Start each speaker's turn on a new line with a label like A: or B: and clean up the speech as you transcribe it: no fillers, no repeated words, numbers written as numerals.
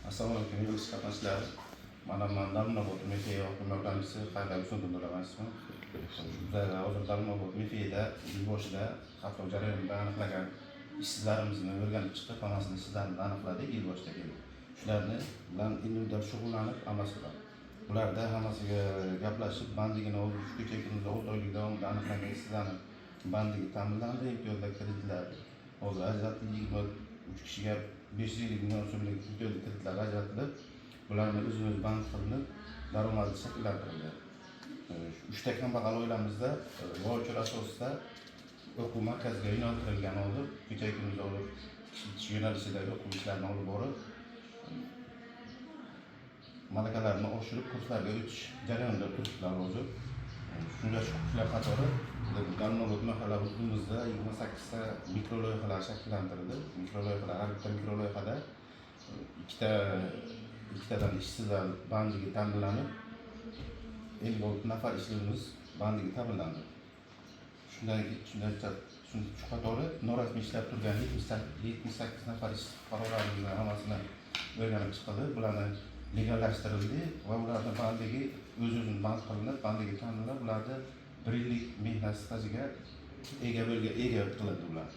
A: Assalomu alaykum, yig'ilish qatnashchilari. Mana men Dalmabod MFA o'quv yordamchisi Haydar Usmonxon emasman. Bizlar hozir Dalmabod MFA'da yil boshida qatnov jarayonida aniqlagan ishsizlarimizni o'rganib chiqib, hammasini ishsizlarni aniqladik yil boshida kelib. Shularni bilan individual shug'ullanib amal qildik. Bularda hammasiga gaplashib, bandigini hozir shu kecha kunimizda 6 oylik davomida aniqlangan ishsizlarni bandigi ta'minlandi, imtiyozlar kiritiladi. Hozir ajratilgan 3 kishiga 550 million so'mlik imtiyozli kreditlar ajratilib, bularni o'zimiz band qilinib, daromadi shakllantirildi. 3 ta kambag'al oilamizda voucher asosida o'quv markaziga yo'naltirilgan hozir kecha kunimizda olib ish yo'nalishidagi o'quv ishlarini olib borib, malakalarini oshirib kurslarga o'tish jarayonida turibdilar hozir. Shular qatori Dalmabod mahalla hududimizda 28 ta mikro loyihalar shakllantirildi. Mikro loyihalar, har bitta mikro loyihada ikkitadan ishsizlar bandigi ta'minlanib, 56 nafar ishchilarimiz bandigi ta'minlandi. Shundan shu qatori norasmiy ishlab turgan 78 nafar fuqarolarimizni hammasini o'rganib chiqildi. Bularni legallashtirildi va ularni bandigi o'z-o'zini band qilinib, bandigi ta'minlab, ularni 1 yillik mehnat stajiga ega qilindi ular.